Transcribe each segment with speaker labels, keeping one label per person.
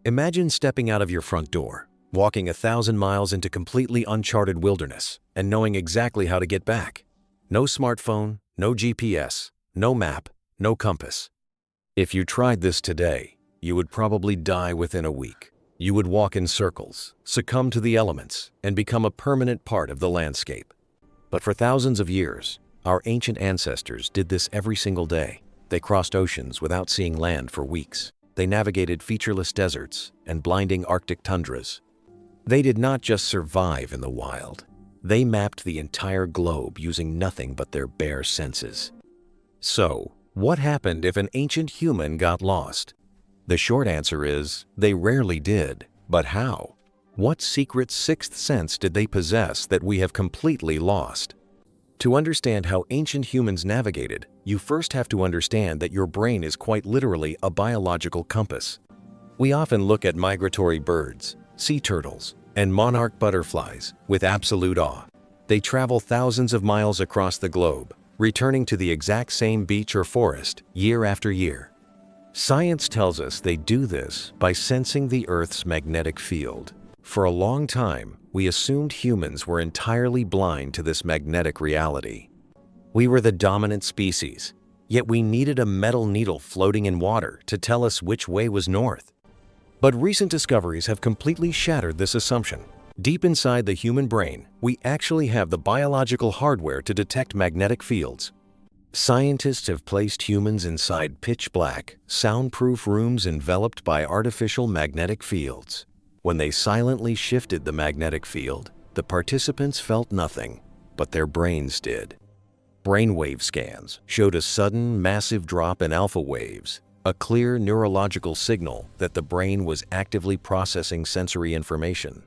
Speaker 1: Imagine stepping out of your front door, walking 1,000 miles into completely uncharted wilderness, and knowing exactly how to get back. No smartphone, no GPS, no map, no compass. If you tried this today, you would probably die within a week. You would walk in circles, succumb to the elements, and become a permanent part of the landscape. But for thousands of years, our ancient ancestors did this every single day. They crossed oceans without seeing land for weeks. They navigated featureless deserts and blinding Arctic tundras. They did not just survive in the wild. They mapped the entire globe using nothing but their bare senses. So, what happened if an ancient human got lost? The short answer is, they rarely did. But how? What secret sixth sense did they possess that we have completely lost? To understand how ancient humans navigated, you first have to understand that your brain is quite literally a biological compass. We often look at migratory birds, sea turtles, and monarch butterflies with absolute awe. They travel thousands of miles across the globe, returning to the exact same beach or forest year after year. Science tells us they do this by sensing the Earth's magnetic field. For a long time, we assumed humans were entirely blind to this magnetic reality. We were the dominant species, yet we needed a metal needle floating in water to tell us which way was north. But recent discoveries have completely shattered this assumption. Deep inside the human brain, we actually have the biological hardware to detect magnetic fields. Scientists have placed humans inside pitch-black, soundproof rooms enveloped by artificial magnetic fields. When they silently shifted the magnetic field, the participants felt nothing, but their brains did. Brainwave scans showed a sudden, massive drop in alpha waves, a clear neurological signal that the brain was actively processing sensory information.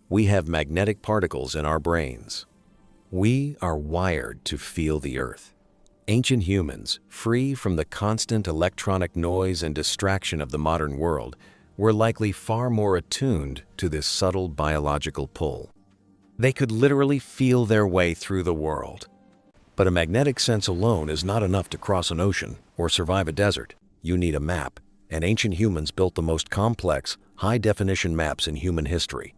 Speaker 1: We have magnetic particles in our brains. We are wired to feel the Earth. Ancient humans, free from the constant electronic noise and distraction of the modern world, were likely far more attuned to this subtle biological pull. They could literally feel their way through the world. But a magnetic sense alone is not enough to cross an ocean or survive a desert. You need a map, and ancient humans built the most complex, high-definition maps in human history.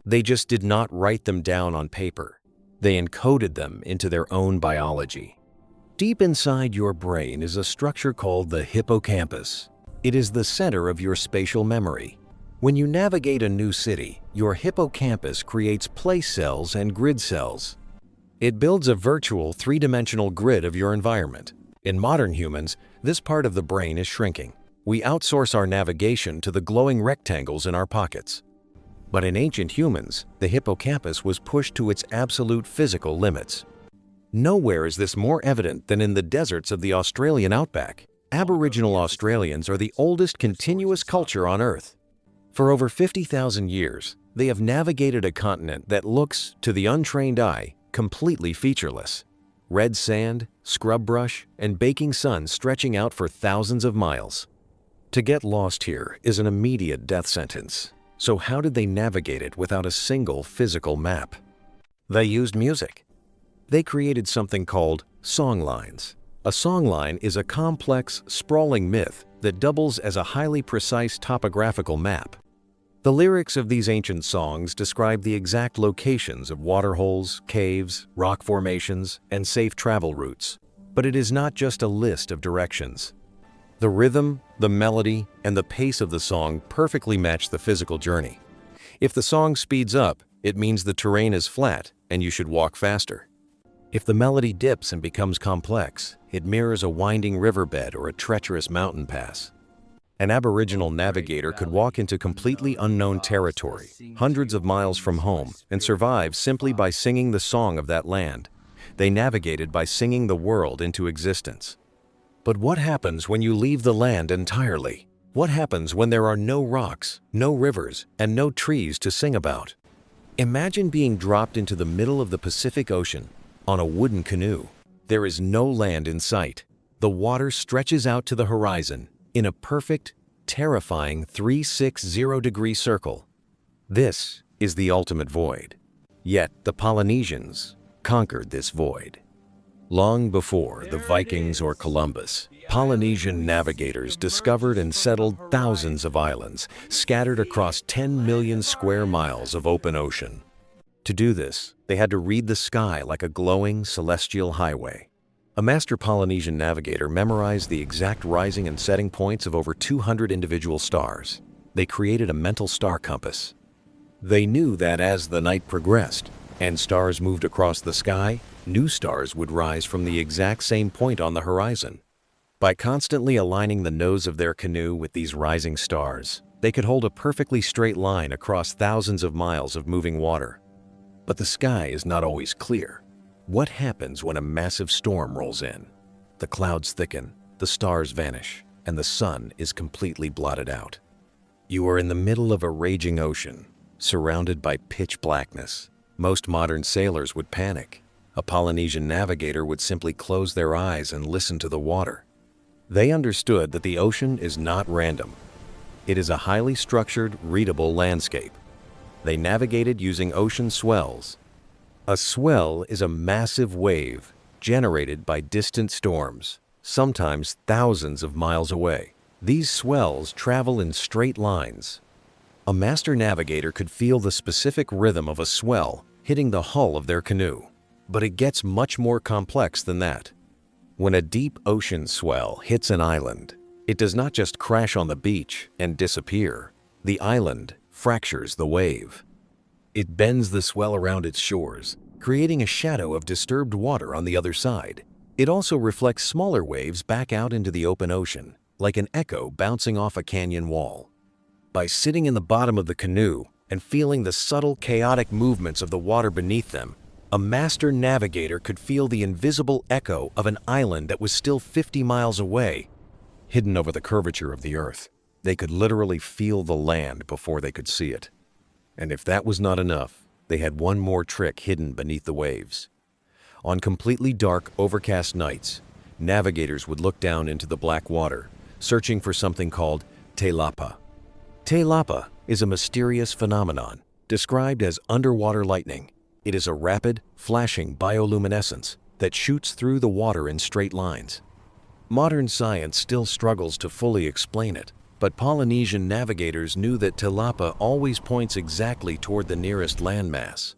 Speaker 1: They just did not write them down on paper. They encoded them into their own biology. Deep inside your brain is a structure called the hippocampus. It is the center of your spatial memory. When you navigate a new city, your hippocampus creates place cells and grid cells. It builds a virtual three-dimensional grid of your environment. In modern humans, this part of the brain is shrinking. We outsource our navigation to the glowing rectangles in our pockets. But in ancient humans, the hippocampus was pushed to its absolute physical limits. Nowhere is this more evident than in the deserts of the Australian outback. Aboriginal Australians are the oldest continuous culture on Earth. For over 50,000 years, they have navigated a continent that looks, to the untrained eye, completely featureless. Red sand, scrub brush, and baking sun stretching out for thousands of miles. To get lost here is an immediate death sentence. So how did they navigate it without a single physical map? They used music. They created something called songlines. A songline is a complex, sprawling myth that doubles as a highly precise topographical map. The lyrics of these ancient songs describe the exact locations of waterholes, caves, rock formations, and safe travel routes. But it is not just a list of directions. The rhythm, the melody, and the pace of the song perfectly match the physical journey. If the song speeds up, it means the terrain is flat and you should walk faster. If the melody dips and becomes complex, it mirrors a winding riverbed or a treacherous mountain pass. An Aboriginal navigator could walk into completely unknown territory, hundreds of miles from home, and survive simply by singing the song of that land. They navigated by singing the world into existence. But what happens when you leave the land entirely? What happens when there are no rocks, no rivers, and no trees to sing about? Imagine being dropped into the middle of the Pacific Ocean on a wooden canoe. There is no land in sight. The water stretches out to the horizon in a perfect, terrifying 360-degree circle. This is the ultimate void. Yet the Polynesians conquered this void. Long before the Vikings or Columbus, Polynesian navigators discovered and settled thousands of islands scattered across 10 million square miles of open ocean. To do this, they had to read the sky like a glowing celestial highway. A master Polynesian navigator memorized the exact rising and setting points of over 200 individual stars. They created a mental star compass. They knew that as the night progressed and stars moved across the sky, new stars would rise from the exact same point on the horizon. By constantly aligning the nose of their canoe with these rising stars, they could hold a perfectly straight line across thousands of miles of moving water. But the sky is not always clear. What happens when a massive storm rolls in? The clouds thicken, the stars vanish, and the sun is completely blotted out. You are in the middle of a raging ocean, surrounded by pitch blackness. Most modern sailors would panic. A Polynesian navigator would simply close their eyes and listen to the water. They understood that the ocean is not random. It is a highly structured, readable landscape. They navigated using ocean swells. A swell is a massive wave generated by distant storms, sometimes thousands of miles away. These swells travel in straight lines. A master navigator could feel the specific rhythm of a swell hitting the hull of their canoe. But it gets much more complex than that. When a deep ocean swell hits an island, it does not just crash on the beach and disappear. The island fractures the wave. It bends the swell around its shores, creating a shadow of disturbed water on the other side. It also reflects smaller waves back out into the open ocean, like an echo bouncing off a canyon wall. By sitting in the bottom of the canoe and feeling the subtle, chaotic movements of the water beneath them, a master navigator could feel the invisible echo of an island that was still 50 miles away, hidden over the curvature of the earth. They could literally feel the land before they could see it. And if that was not enough, they had one more trick hidden beneath the waves. On completely dark, overcast nights, navigators would look down into the black water, searching for something called te lapa. Te lapa is a mysterious phenomenon, described as underwater lightning. It is a rapid, flashing bioluminescence that shoots through the water in straight lines. Modern science still struggles to fully explain it, but Polynesian navigators knew that te lapa always points exactly toward the nearest landmass.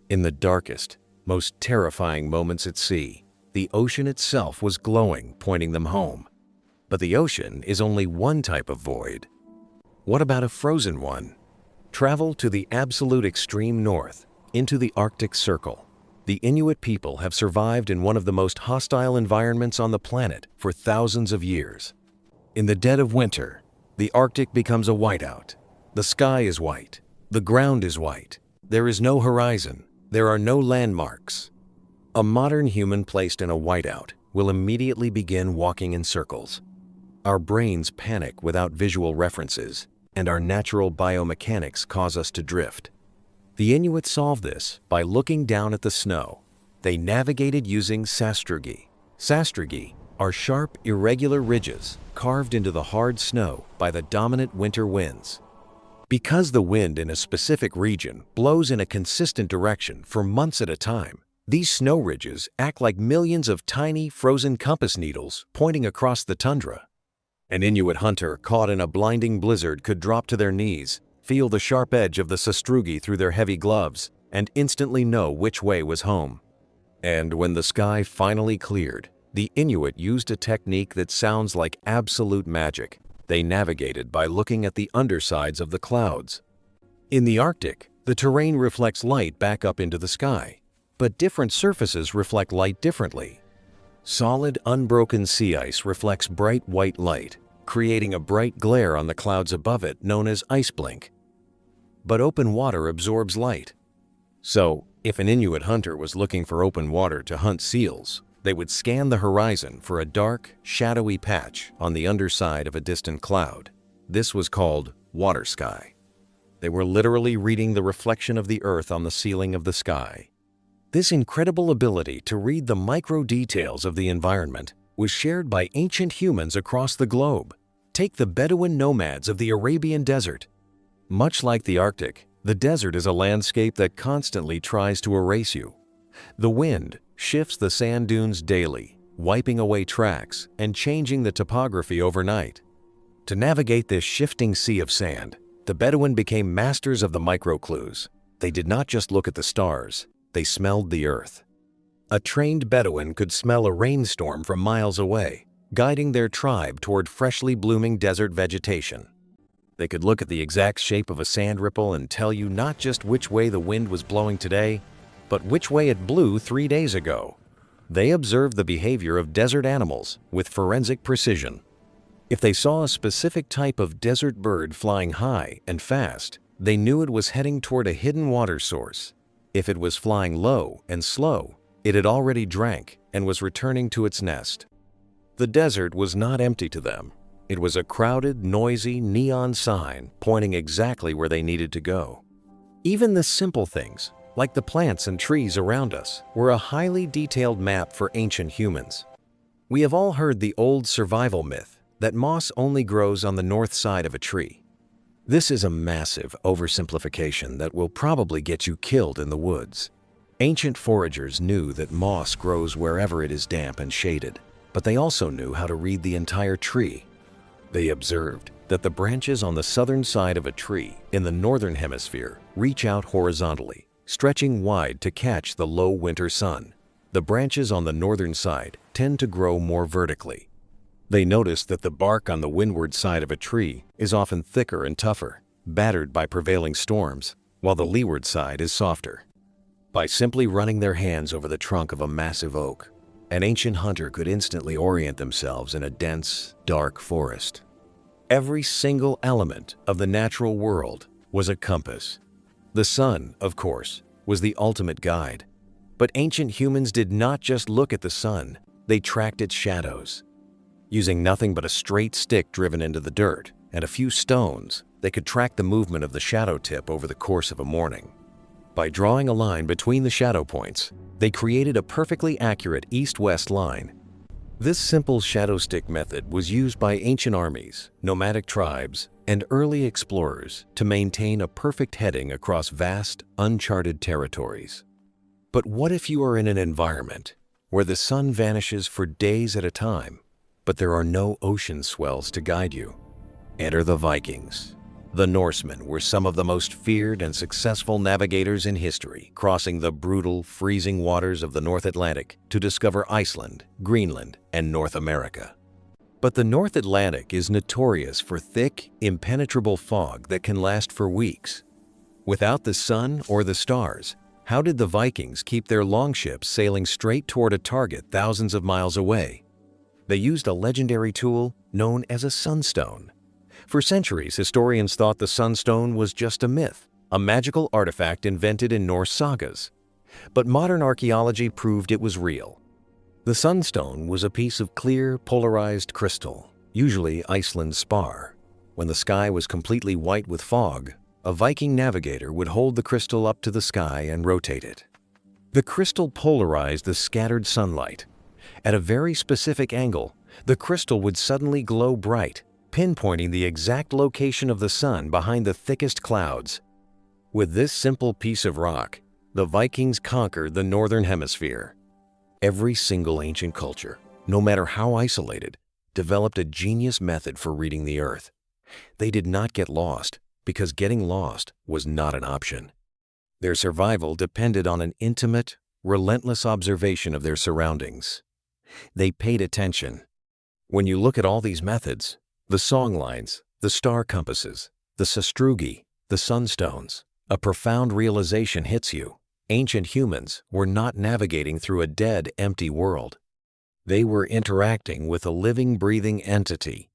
Speaker 1: In the darkest, most terrifying moments at sea, the ocean itself was glowing, pointing them home. But the ocean is only one type of void. What about a frozen one? Travel to the absolute extreme north, into the Arctic Circle. The Inuit people have survived in one of the most hostile environments on the planet for thousands of years. In the dead of winter, the Arctic becomes a whiteout. The sky is white. The ground is white. There is no horizon. There are no landmarks. A modern human placed in a whiteout will immediately begin walking in circles. Our brains panic without visual references, and our natural biomechanics cause us to drift. The Inuit solved this by looking down at the snow. They navigated using sastrugi. Sastrugi are sharp, irregular ridges carved into the hard snow by the dominant winter winds. Because the wind in a specific region blows in a consistent direction for months at a time, these snow ridges act like millions of tiny, frozen compass needles pointing across the tundra. An Inuit hunter caught in a blinding blizzard could drop to their knees, feel the sharp edge of the sastrugi through their heavy gloves, and instantly know which way was home. And when the sky finally cleared, the Inuit used a technique that sounds like absolute magic. They navigated by looking at the undersides of the clouds. In the Arctic, the terrain reflects light back up into the sky, but different surfaces reflect light differently. Solid, unbroken sea ice reflects bright white light, creating a bright glare on the clouds above it known as ice blink. But open water absorbs light. So, if an Inuit hunter was looking for open water to hunt seals, they would scan the horizon for a dark, shadowy patch on the underside of a distant cloud. This was called water sky. They were literally reading the reflection of the earth on the ceiling of the sky. This incredible ability to read the micro details of the environment was shared by ancient humans across the globe. Take the Bedouin nomads of the Arabian desert. Much like the Arctic, the desert is a landscape that constantly tries to erase you. The wind shifts the sand dunes daily, wiping away tracks and changing the topography overnight. To navigate this shifting sea of sand, the Bedouin became masters of the microclues. They did not just look at the stars, they smelled the earth. A trained Bedouin could smell a rainstorm from miles away, guiding their tribe toward freshly blooming desert vegetation. They could look at the exact shape of a sand ripple and tell you not just which way the wind was blowing today, but which way it blew 3 days ago. They observed the behavior of desert animals with forensic precision. If they saw a specific type of desert bird flying high and fast, they knew it was heading toward a hidden water source. If it was flying low and slow, it had already drank and was returning to its nest. The desert was not empty to them. It was a crowded, noisy, neon sign pointing exactly where they needed to go. Even the simple things, like the plants and trees around us, were a highly detailed map for ancient humans. We have all heard the old survival myth that moss only grows on the north side of a tree. This is a massive oversimplification that will probably get you killed in the woods. Ancient foragers knew that moss grows wherever it is damp and shaded, but they also knew how to read the entire tree. They observed that the branches on the southern side of a tree in the northern hemisphere reach out horizontally, stretching wide to catch the low winter sun. The branches on the northern side tend to grow more vertically. They noticed that the bark on the windward side of a tree is often thicker and tougher, battered by prevailing storms, while the leeward side is softer. By simply running their hands over the trunk of a massive oak, an ancient hunter could instantly orient themselves in a dense, dark forest. Every single element of the natural world was a compass. The sun, of course, was the ultimate guide. But ancient humans did not just look at the sun, they tracked its shadows. Using nothing but a straight stick driven into the dirt and a few stones, they could track the movement of the shadow tip over the course of a morning. By drawing a line between the shadow points, they created a perfectly accurate east-west line. This simple shadow stick method was used by ancient armies, nomadic tribes, and early explorers to maintain a perfect heading across vast, uncharted territories. But what if you are in an environment where the sun vanishes for days at a time, but there are no ocean swells to guide you? Enter the Vikings. The Norsemen were some of the most feared and successful navigators in history, crossing the brutal, freezing waters of the North Atlantic to discover Iceland, Greenland, and North America. But the North Atlantic is notorious for thick, impenetrable fog that can last for weeks. Without the sun or the stars, how did the Vikings keep their longships sailing straight toward a target thousands of miles away? They used a legendary tool known as a sunstone. For centuries, historians thought the sunstone was just a myth, a magical artifact invented in Norse sagas. But modern archaeology proved it was real. The sunstone was a piece of clear, polarized crystal, usually Iceland spar. When the sky was completely white with fog, a Viking navigator would hold the crystal up to the sky and rotate it. The crystal polarized the scattered sunlight. At a very specific angle, the crystal would suddenly glow bright, pinpointing the exact location of the sun behind the thickest clouds. With this simple piece of rock, the Vikings conquered the northern hemisphere. Every single ancient culture, no matter how isolated, developed a genius method for reading the earth. They did not get lost because getting lost was not an option. Their survival depended on an intimate, relentless observation of their surroundings. They paid attention. When you look at all these methods, the song lines, the star compasses, the sastrugi, the sunstones, a profound realization hits you. Ancient humans were not navigating through a dead, empty world. They were interacting with a living, breathing entity.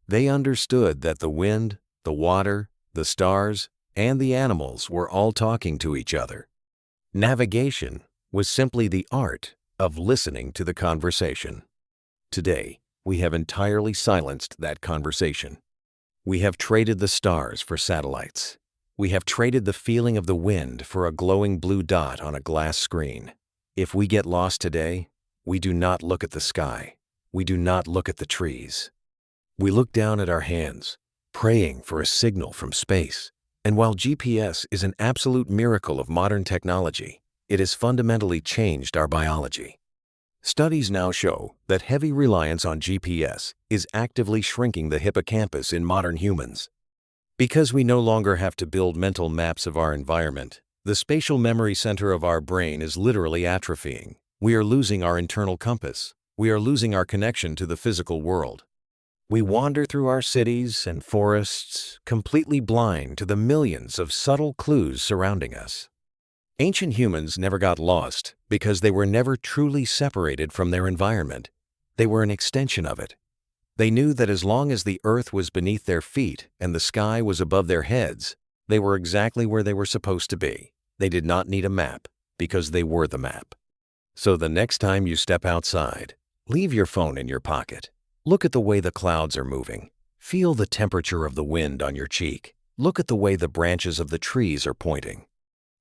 Speaker 1: They understood that the wind, the water, the stars, and the animals were all talking to each other. Navigation was simply the art of listening to the conversation. Today, we have entirely silenced that conversation. We have traded the stars for satellites. We have traded the feeling of the wind for a glowing blue dot on a glass screen. If we get lost today, we do not look at the sky. We do not look at the trees. We look down at our hands, praying for a signal from space. And while GPS is an absolute miracle of modern technology, It has fundamentally changed our biology. Studies now show that heavy reliance on GPS is actively shrinking the hippocampus in modern humans. Because we no longer have to build mental maps of our environment, the spatial memory center of our brain is literally atrophying. We are losing our internal compass. We are losing our connection to the physical world. We wander through our cities and forests, completely blind to the millions of subtle clues surrounding us. Ancient humans never got lost because they were never truly separated from their environment. They were an extension of it. They knew that as long as the earth was beneath their feet and the sky was above their heads, they were exactly where they were supposed to be. They did not need a map because they were the map. So the next time you step outside, leave your phone in your pocket. Look at the way the clouds are moving. Feel the temperature of the wind on your cheek. Look at the way the branches of the trees are pointing.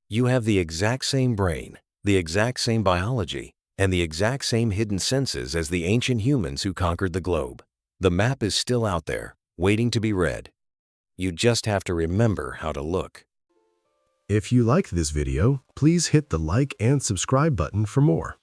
Speaker 1: You have the exact same brain, the exact same biology, and the exact same hidden senses as the ancient humans who conquered the globe. The map is still out there, waiting to be read. You just have to remember how to look.
Speaker 2: If you liked this video, please hit the like and subscribe button for more.